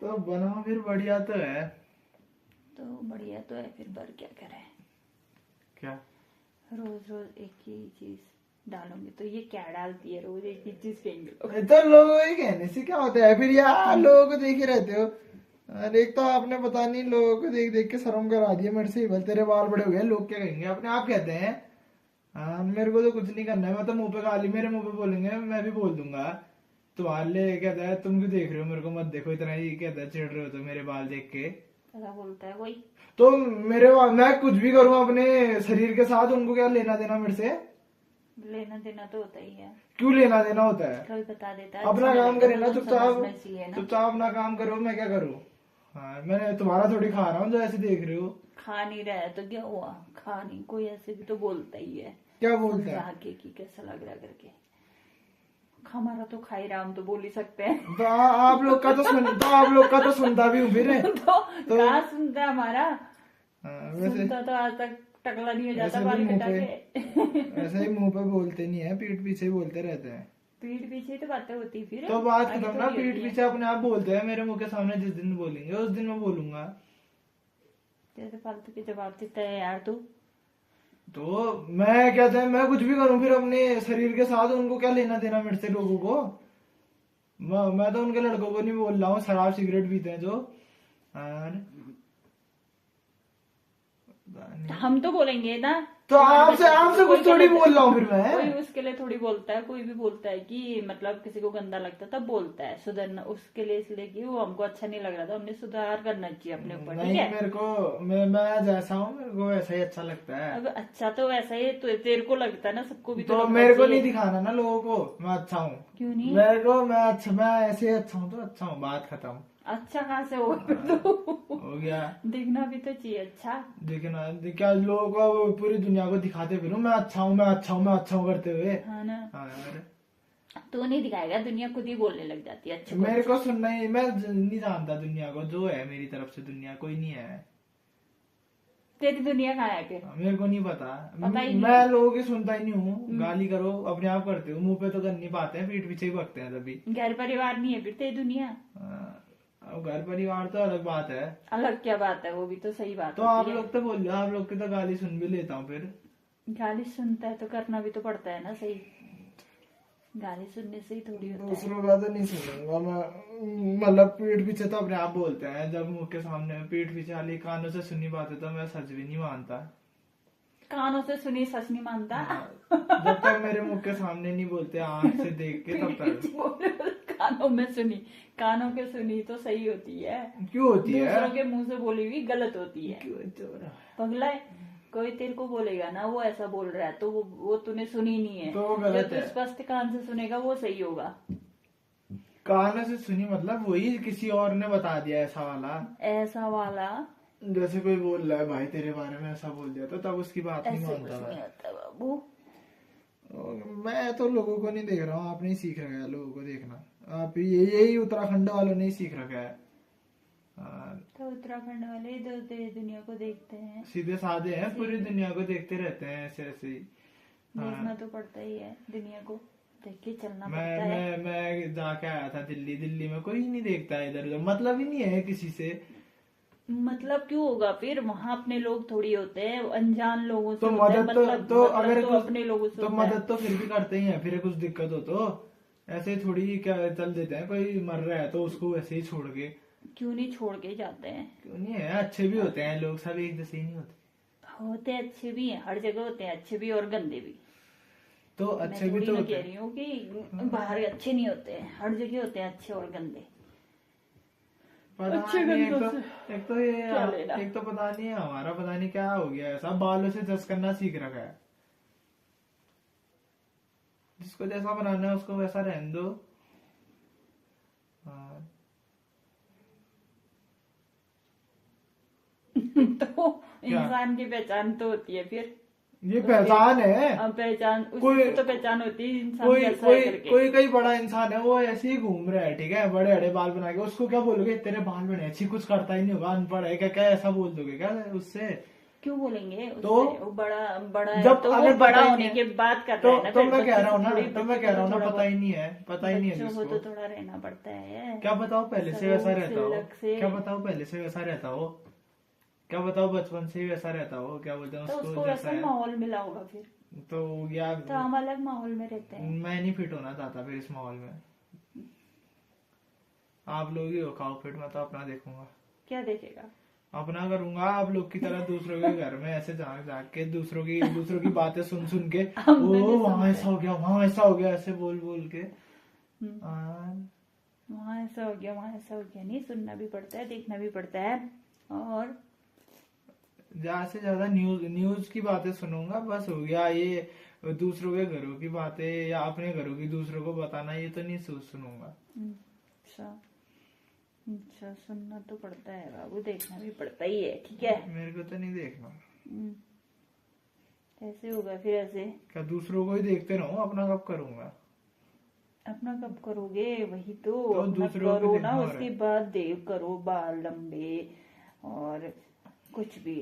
तो बना फिर बढ़िया तो है। तो बढ़िया तो है फिर, पर क्या करें, क्या रोज रोज एक ही चीज डालूंगी तो ये क्या डालती है, रोज एक ही चीज कहेंगे लोग। तो लोगों के कहने से क्या होता है फिर यार, लोगों को देखे रहते हो। अरे एक तो आपने पता नहीं लोगों को देख देख के शर्म करा दिया मेरे से। बोल तेरे बाल बड़े हो गए, लोग क्या कहेंगे, अपने आप कहते हैं। हाँ मेरे को तो कुछ नहीं करना है, मैं तो मुंह पे गाली मेरे मुंह पे बोलेंगे मैं भी बोल दूंगा। तुम्हारे लिए कहता है तुम क्यों देख रहे हो मेरे को, मत देखो इतना ही कहता है, चिढ़ रहे हो तो मेरे बाल देख के। ऐसा बोलता है कोई? तो मैं कुछ भी करूँ अपने शरीर के साथ, उनको क्या लेना देना मेरे से। लेना देना तो होता ही है, क्यों लेना देना होता है। कभी बता देता है, अपना अच्छा काम लगेगा करे ना तो चुपचाप, समझना चाहिए ना। चुपचाप अपना काम करो, मैं क्या करूँ। हाँ मैंने तुम्हारा थोड़ी खा रहा हूँ जो ऐसे देख रहे हो। खा नहीं रहा है तो क्या हुआ, खा नहीं, कोई ऐसे भी तो बोलता ही है, क्या बोलता है। समझा के कि कैसा लग रहा है करके। हमारा तो खा ही रहा, हम तो बोल ही सकते हैं। तो आप लोग का तो आप लोग का तो सुनता भी हूँ फिर। तो कहाँ सुनता है हमारा, वैसे सुनता तो आज तक टकला नहीं हो जाता वैसे बाल भी मुंह कटा के। ऐसे ही मुंह पे बोलते नहीं है, पीठ पीछे ही बोलते रहते हैं। पीठ पीछे तो बातें होती फिर, तो बात आगे खत्म ना, थोड़ी पीठ होती है। पीछे अपने आप बोलते हैं। मेरे मुंह के सामने जिस दिन बोलेंगे उस दिन मैं बोलूंगा। जैसे फालतू के जवाब देता है यार तू। तो मैं कहते हैं मैं कुछ भी करूं फिर अपने शरीर के साथ, उनको क्या लेना देना मेरे से लोगों को। मैं तो उनके लड़कों को नहीं बोल रहा हूँ, शराब सिगरेट पीते हैं जो। और हम तो बोलेंगे ना, तो आपसे कुछ थोड़ी बोल रहा हूँ फिर कोई मैं। उसके लिए थोड़ी बोलता है, कोई भी बोलता है कि मतलब किसी को गंदा लगता है तब बोलता है, सुधरना उसके लिए, इसलिए कि वो हमको अच्छा नहीं लग रहा था, हमने सुधार करना चाहिए अपने ऊपर, ठीक नहीं है। मेरे को मैं जैसा हूँ मेरे को वैसा ही अच्छा लगता है। अब अच्छा तो वैसा ही तो तेरे को लगता है ना, सबको भी तो तो लगना मेरे को चाहिए। नहीं दिखाना ना लोगों को मैं अच्छा हूँ। क्यों नहीं? मैं ऐसे ही अच्छा हूँ तो अच्छा हूँ, बात खत्म। अच्छा कहाँ से होगा फिर तो? हो गया। दिखना भी तो चाहिए अच्छा। देखना क्या लोगों को, पूरी दुनिया को दिखाते फिरूं मैं अच्छा हूँ मैं अच्छा हूँ मैं अच्छा हूँ करते हुए। हाँ ना, हाँ यार। तू नहीं दिखाएगा, दुनिया खुद ही बोलने लग जाती है अच्छे को। मेरे को सुनना ही, मैं नहीं जानता दुनिया को, जो है मेरी तरफ से दुनिया कोई नहीं है। तेरी दुनिया कहाँ है फिर? मेरे को नहीं पता, पता ही नहीं। मैं लोगों की सुनता ही नहीं हूँ। गाली करो अपने आप करते हो, मुंह पे तो कर नहीं पाते हैं, पीठ पीछे ही बकते हैं तभी। घर परिवार नहीं है फिर तेरी दुनिया? अब घर परिवार तो अलग बात है। अलग क्या बात है, वो भी तो सही बात तो होती आप है। लोग तो बोल रहे हो, आप लोग की तो गाली सुन भी लेता हूँ फिर। गाली सुनता है तो करना भी तो पड़ता है ना सही, गाली सुनने से ही थोड़ी होता है। दूसरों का तो नहीं सुनूंगा मैं, मतलब पीठ पीछे तो अपने आप बोलते हैं, जब मुंह के सामने पीठ पीछे वाली कानों से सुनी बातें तो मैं सच भी नहीं मानता। कानों से सुनी सच नहीं मानता। जब तक मेरे मुंह के सामने नहीं बोलते, आंख से देख के तब तक। बोले कानों में सुनी, कानों के सुनी तो सही होती है, क्यों होती है। दूसरों के मुंह से बोली हुई गलत होती है। क्यों चोरा? पगला है, कोई तेरे को बोलेगा ना वो ऐसा बोल रहा है तो वो तूने सुनी नहीं है, तो वो गलत जब तू है। स्पष्ट कान से सुनेगा वो सही होगा। कानों से सुनी मतलब वही किसी और ने बता दिया ऐसा वाला जैसे कोई बोल रहा है भाई तेरे बारे में ऐसा बोल दिया, तो तब उसकी बात नहीं ऐसे कुछ मानता नहीं मैं। होता बाबू। मैं तो लोगों को नहीं देख रहा हूँ, आपने ही सीख रखा है लोगों को देखना। आप यही उत्तराखंड वालों ने ही सीख रखा है। तो उत्तराखंड वाले इधर दुनिया को देखते हैं, सीधे साधे हैं, पूरी दुनिया को देखते रहते हैं ऐसे ऐसे ही। देखना तो पड़ता ही है, दुनिया को देख के चलना मैं पड़ता है। मैं जाके आया था दिल्ली में, कोई नहीं देखता है इधर उधर, मतलब ही नहीं है किसी से। मतलब क्यों होगा फिर, वहाँ अपने लोग थोड़ी होते हैं, अनजान लोगों से तो होता है, मदद तो अगर तो कुछ अपने लोगों से तो होता है। मदद तो फिर भी करते ही हैं, फिर कुछ दिक्कत हो तो ऐसे थोड़ी क्या चल देते हैं। कोई मर रहा है तो उसको ऐसे ही छोड़ के क्यों नहीं छोड़ के जाते हैं? क्यों नहीं है, अच्छे भी होते हैं लोग, सब एक जैसे ही नहीं होते। होते अच्छे भी हैं, हर जगह होते हैं अच्छे भी और गंदे भी। तो अच्छे मैं भी थोड़ी तो ना होते कह हैं। रही हूँ कि बाहर अच्छे नहीं होते हैं, हर जगह होते हैं अच्छे और गंदे। पता अच्छे नहीं, गंदों से एक तो ये क्या लेना? एक तो पता नहीं है हमारा, पता नहीं क्या हो गया, ऐसा बालों से जज करना सीख रखा है। जिसको जैसा बनाना है उसको वैसा रहने दो। हाँ। तो क्या? इंसान की पहचान तो होती है फिर, ये पहचान है। अब पहचान कोई उसकी तो पहचान होती है इंसान कोई कैसा कोई है करके। कोई कोई बड़ा इंसान है, वो ऐसे ही घूम रहा है, ठीक है, बड़े बड़े बाल बना के, उसको क्या बोलोगे तेरे बाल बड़े अच्छी, कुछ करता ही नहीं होगा, अनपढ़ है क्या, क्या ऐसा बोल दोगे क्या उससे। क्यों बोलेंगे तो उससे? वो बड़ा बड़ा है जब तो वो अगर पता बड़ा ही होने नहीं है, के बाद कर तो रहा है ना। तो फिर मैं कह बच्चों रहा हूँ से ना, थोड़ी, तो मैं बच्चों कह को रहा तो हूँ ना, थोड़ा पता ही बहुत, नहीं है, पता ही नहीं है बच्चों को जिसको। तो थोड़ा रहना पड़ता है क्या बताओ पहले से वैसा सरूर रहता हो, सिल्लक से। क्या बताओ पहले से वैसा रहता हो, क्या बताओ बचपन से ही वैसा रहता हो, क्या बोलते हैं तो उसको उसको जैसा वैसा है। माहौल मिला होगा फिर। तो या तो हम अलग माहौल में रहते हैं। मैं नहीं फिट होना चाहता फिर इस माहौल में। आप लोग ही हो खाओ फिट, मैं तो अपना देखूंगा, क्या देखेगा? अपना करूंगा। आप लोग की तरह दूसरों के घर में ऐसे जाग जाग के दूसरों की बातें सुन सुन के, हम तो ओ नहीं वहां सुनते। ऐसा हो गया, वहां ऐसा हो गया, ऐसे बोल बोल के। हम्म, हाँ, वहाँ ऐसा हो गया, वहाँ ऐसा हो गया, नहीं सुनना भी पड़ता है, देखना भी पड़ता है। और ज्यादा से ज्यादा न्यूज न्यूज की बातें सुनूंगा, बस हो गया। ये दूसरों के घरों की बातें या अपने घरों की दूसरों को बताना, ये तो नहीं सुनूंगा। अच्छा, अच्छा सुनना तो पड़ता है बाबू, देखना भी पड़ता ही है, ठीक है। मेरे को तो नहीं देखना। हम्म, ऐसे होगा फिर ऐसे। क्या दूसरों को ही देखते रहूं, अपना कब करूंगा। अपना कब करोगे? वही तो, तो अपना दूसरों को करो भी ना, देखना हो रहा उसके है। बाद देव करो बाल लंबे और कुछ भी,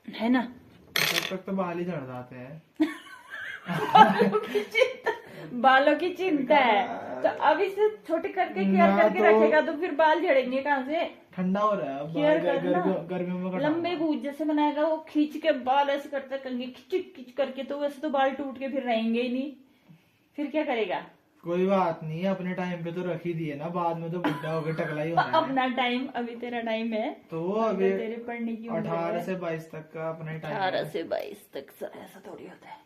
है ना। तब तक तो बाल ही झड़ जाते हैं। बालों की चिंता है तो अब इसे छोटे करके केयर मैं करके तो रखेगा तो फिर बाल झड़ेंगे कहाँ से? ठंडा हो रहा है अब, केयर बाल करना, गर्मियों में लंबे कटाऊंगा। बूझ जैसे बनाएगा वो, खींच के बाल ऐसे करता कंगे खिच खिच करके, तो वैसे तो बाल टूट के फिर रहेंगे ही नहीं, फिर क्या करेगा? कोई बात नहीं, अपने टाइम पे तो रख ही दिए ना, बाद में तो बुढ़ा होकर टकला ही होना है। अपना टाइम, अभी तेरा टाइम है तो वो अभी अभी तो तेरे पढ़ने की उम्र 18 है। से 22 तक का अपना टाइम 18 है। से 22 तक ऐसा थोड़ी होता है,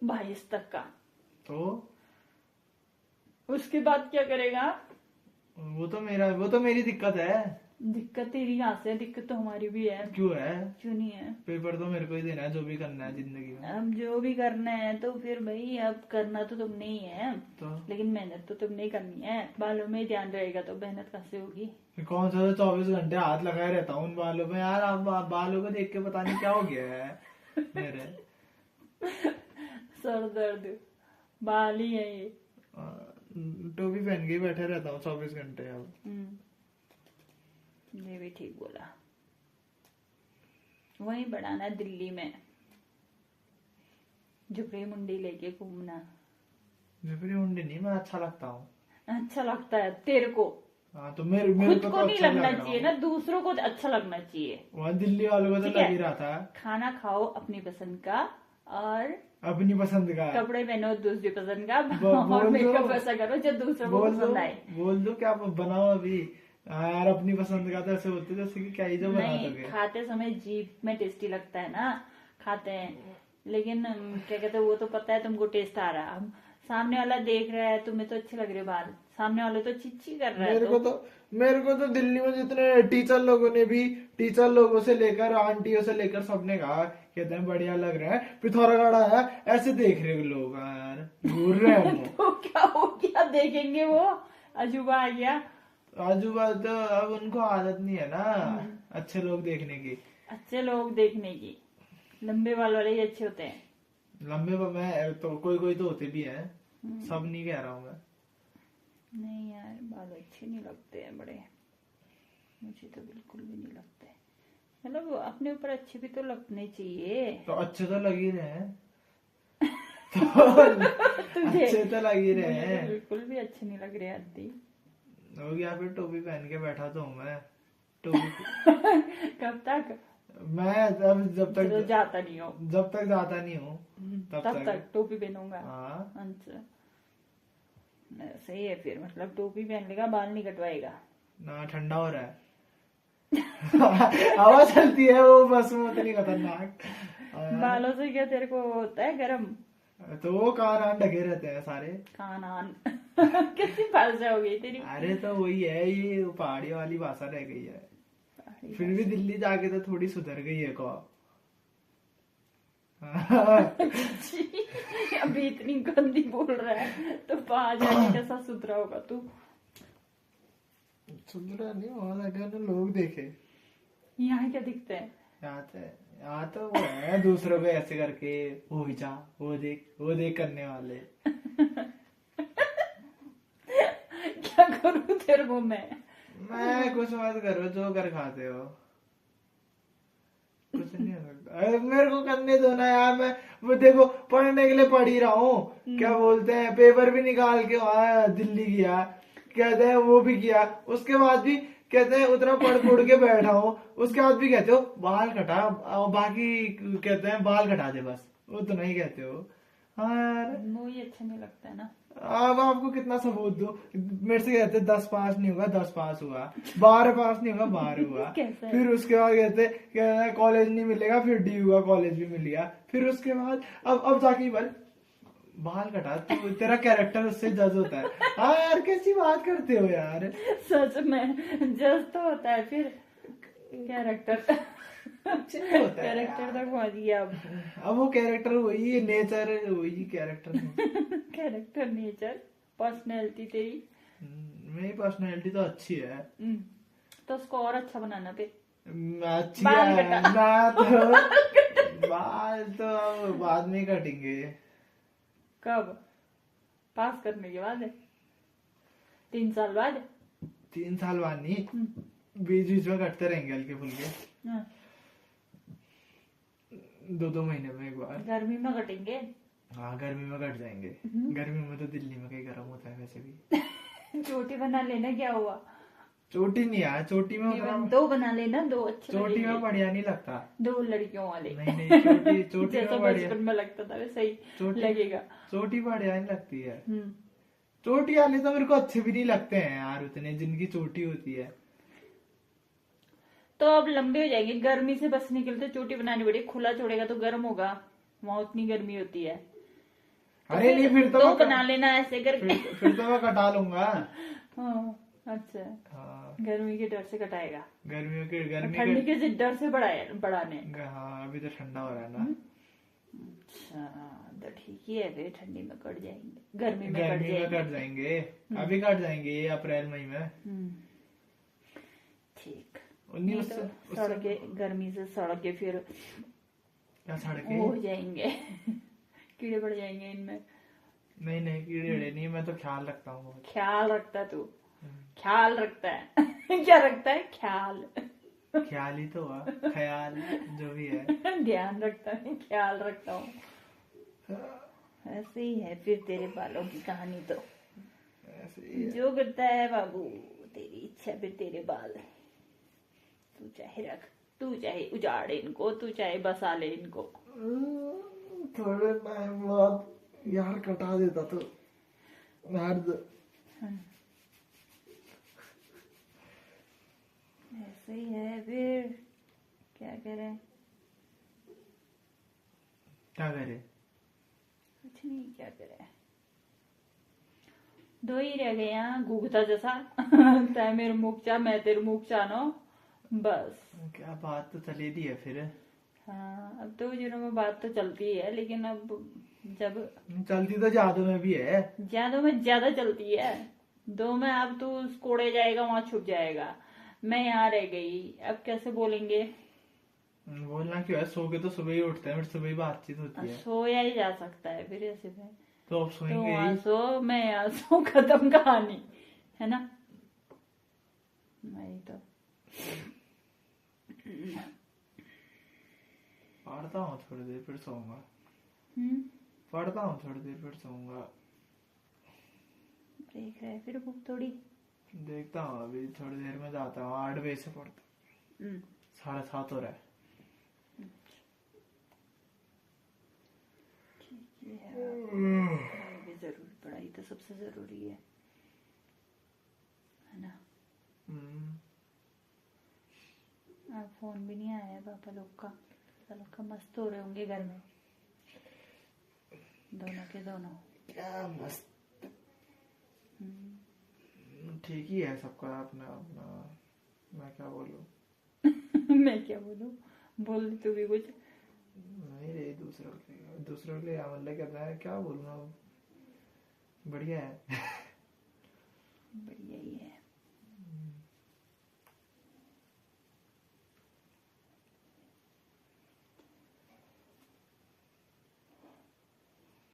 22 तक का। तो उसके बाद क्या करेगा? वो तो मेरी दिक्कत है। दिक्कत तेरी यहाँ से है, दिक्कत तो हमारी भी है। क्यों है? क्यों नहीं है? पेपर तो मेरे को ही देना है, जो भी करना है जिंदगी में। अब जो भी करना है तो फिर भाई अब करना तो तुमने ही है, तो लेकिन मेहनत तो तुमने ही करनी है। बालों में ही ध्यान रहेगा तो मेहनत कहाँ से होगी? कौन सा 24 घंटे हाथ लगाए रहता हूँ उन बालों में यार। आप बालों को देख के पता नहीं क्या हो गया है मेरे। सर दर्द, बाल ही है ये। टोपी पहन के ही बैठे रहता हूँ 24 घंटे अब। ये भी ठीक बोला। वहीं बढ़ाना है दिल्ली में, झुपड़ी मुंडी लेके घूमना। झुपड़ी मुंडी नहीं, मैं अच्छा लगता हूँ। अच्छा लगता है तेरे को? हाँ तो मेरे खुद को को तो नहीं अच्छा लगना लग रहा चाहिए हूँ। ना, दूसरों को अच्छा लगना चाहिए। वहाँ दिल्ली वालों को तो ठीक लग है। ही रहा था। खाना खाओ अपनी पसंद का, और अपनी पसंद का। कपड़े पहनो दूसरी पसंद का, और बोल दो, मेकअप ऐसा करो जो दूसरों को पसंद आए। बोल दो क्या बनाओ अभी। हाँ यार, अपनी पसंद का तो ऐसे होते जैसे कि क्या ही जो बना नहीं, दोगे। खाते समय जीभ में टेस्टी लगता है ना, खाते हैं, लेकिन क्या कहते हैं, वो तो पता है तुमको टेस्ट आ रहा है। हम सामने वाला देख रहा है, तुम्हें तो अच्छे लग रहे बाल, सामने वाले तो चिच्ची कर रहा है। मेरे को तो दिल्ली में जितने टीचर लोगों से लेकर आंटियों से लेकर सबने कहा, कहते हैं बढ़िया लग रहा है, पिथौरागढ़ आया, ऐसे देख रहे लोग यार, घूर रहे हैं वो। तो क्या हो गया, देखेंगे वो, अजूबा आ गया। आजू बाजू तो अब उनको आदत नहीं है ना अच्छे लोग देखने की। अच्छे लोग देखने की, लंबे बाल वाले ही अच्छे होते हैं। लंबे मैं तो कोई तो होते भी हैं, सब नहीं कह रहा हूँ मैं। नहीं यार, बाल अच्छे नहीं लगते हैं बड़े, मुझे तो बिल्कुल भी नहीं लगते। मतलब अपने ऊपर अच्छे भी तो लगने चाहिए। तो अच्छे तो लग ही रहे हैं। तो अच्छे तो लग ही रहे मुझे तो हैं। बिल्कुल भी अच्छे नहीं लग रहे आदि। हो गया, फिर टोपी पहन के बैठा तो हूँ मैं। टोपी कब तक? मैं अब तो जाता नहीं हो, जब तक जाता नहीं हूँ तब तक टोपी पहनूंगा। हाँ। अच्छा, सही है फिर, मतलब टोपी पहन लेगा, बाल नहीं कटवाएगा ना, ठंडा हो रहा है। हवा चलती है वो बस में, उतनी खतरनाक। बालों से क्या तेरे को होता है गरम? तो वो कान ढके रहते हैं सारे। कान आन कैसी भाषा हो गई तेरी? अरे तो वही है, ये पहाड़ी वाली भाषा रह गई है। फिर भी दिल्ली जाके तो थोड़ी सुधर गई है को। अभी इतनी गंदी बोल रहा है तो वहां जाके कैसा सुधरा होगा तू? सुधरा नहीं, वहां जाकर लोग देखे। यहाँ क्या दिखते हैं? यहाँ तो वो है दूसरों को ऐसे करके, वो जा, वो देख करने वाले। क्या करूँ तेरे को मैं कुछ मत करो, जो कर खाते हो। कुछ नहीं हो सकता। अरे मेरे को करने दो ना यार, मैं वो देखो पढ़ने के लिए पढ़ ही रहा हूँ। क्या बोलते हैं, पेपर भी निकाल के वहाँ दिल्ली गया, कहते हैं वो भी किया, उसके बाद भी कहते हैं उतना पढ़ पढ़ के बैठा हूँ, उसके बाद भी कहते हो बाल कटा, और बाकी कहते हैं बाल कटा दे बस, वो तो नहीं कहते हो। हाँ यार, वो ही अच्छा नहीं लगता है ना। अब आपको कितना सबूत दो, मेरे से कहते 10 पास नहीं होगा 10 पास हुआ, 12 पास नहीं होगा 12 हुआ, कैसा है? फिर उसके बाद कहते कॉलेज नहीं मिलेगा, फिर डी हुआ कॉलेज भी मिल गया, फिर उसके बाद अब जाके बोल बाल कटा, तो तेरा कैरेक्टर उससे जज होता है। हाँ यार कैसी बात करते हो यार। सच में जज तो होता है, फिर कैरेक्टर कुछ नहीं होता है कैरेक्टर यार। तक पहुंच गया अब वो कैरेक्टर वही है, नेचर वही कैरेक्टर है। कैरेक्टर, नेचर, पर्सनैलिटी तेरी। मेरी पर्सनैलिटी तो अच्छी है। तो उसको और अच्छा बनाना पे। अच्छी बाल है कटा। ना, तो बाल तो अब बाद में ही कटेंगे। कब? पास करने के बाद है? 3 साल बाद? 3 साल बाद नहीं, बीच बीच में कटते रहेंगे हल्के फुल्के, हाँ। 2-2 महीने में एक बार। गर्मी में कटेंगे। हाँ गर्मी में कट जाएंगे। गर्मी में तो दिल्ली में कहीं गर्म होता है वैसे भी। चोटी बना लेना, क्या हुआ? चोटी नहीं यार, चोटी में उतना, 2 बना लेना, 2 अच्छे चोटी में लगेंगे। बढ़िया नहीं लगता। 2 लड़कियों वाले। नहीं नहीं, चोटी चोटी जैसा में बढ़िया, बचपन में लगता था वैसा ही चोटी लगेगा। चोटी बढ़िया नहीं लगती है। हम्म। चोटी वाले तो मेरे को अच्छे भी नहीं लगते हैं यार उतने, जिनकी चोटी होती है। तो अब लंबे हो जाएंगे, गर्मी से बचने के लिए तो चोटी बनानी पड़ेगी। खुला छोड़ेगा तो गर्म होगा, वहां उतनी गर्मी होती है। तो अरे नहीं, फिर तो 2 मैं बना लेना ऐसे करके। फिर तो मैं कटा लूंगा। हाँ, अच्छा। हाँ, गर्मी के डर से कटाएगा, ठंडी के के डर से बढ़ाने। हाँ अभी तो ठंडा हो रहा है ना। अच्छा, तो ठीक ही है, फिर ठंडी में कट जाएंगे, गर्मी में गर्मी में कट जाएंगे, अभी कट जाएंगे ये अप्रैल मई में। ठीक। 19 नहीं तो सड़के, गर्मी से सड़के फिर क्या सड़के? वो हो जाएंगे कीड़े पड़ जाएंगे इनमें। नहीं नहीं, कीड़े नहीं, मैं तो ख्याल रखता हूँ बहुत। ख्याल रखता है तू? ख्याल रखता है क्या रखता है? ख्याल। ख्याल ही तो हुआ, ख्याल जो भी है। ध्यान रखता है, ख्याल रखता हूँ। ऐसे ही है फिर तेरे बालों की कहानी तो। ऐसे ही है। जो करता है बाबू, तेरी इच्छा, फिर तेरे बाल। तू चाहे रख, तू चाहे उजाड़ इनको, तू चाहे बसा ले इनको। थोड़े टाइम बाद यार कटा देता तो यार। ऐसे ही है फिर, क्या करें? क्या करे? कुछ नहीं, क्या करें? 2 ही रह गए यहाँ घूघता जैसा तय मेरे मुख चा, मैं तेरे मुख चानो, बस। क्या बात तो चली दी है फिर। हाँ, अब 2 दिनों में बात तो चलती है, लेकिन अब जब चलती तो जादू में भी है। ज्यादा में ज्यादा चलती है। 2 में अब तू कोड़े जाएगा, वहां छुप जाएगा, मैं यहाँ रह गई, अब कैसे बोलेंगे? बोलना क्यों है, सो के तो सुबह ही उठते हैं, फिर सुबह ही बातचीत होती है। सोया ही जा सकता है फिर ऐसे में। तो अब तो सोएंगे वहां ही। सो, मैं यहाँ सो, खत्म कहानी है ना। नहीं तो पढ़ता हूँ थोड़ी देर फिर सोऊंगा। हम्म, पढ़ता हूँ थोड़ी देर फिर सोऊंगा। देख रहे फिर बुक थोड़ी। देखता हूँ, अभी थोड़ी देर में जाता हूँ, 8 बजे से पढ़ता। 7:30 हो रहा है। ठीक है, पढ़ाई भी जरूरी, पढ़ाई तो सबसे जरूरी है ना। अब फोन भी नहीं आया पापा लोग का, पापा लोग का मस्त हो रहे होंगे घर में, दोनों के दोनों। क्या मस्त, ठीक ही है सबका अपना अपना। मैं क्या बोलूं मैं क्या बोलूं, बोल तू भी कुछ। नहीं रे, दूसरों के लिए मतलब करना है, क्या बोलूं अब। बढ़िया है बढ़िया ही है।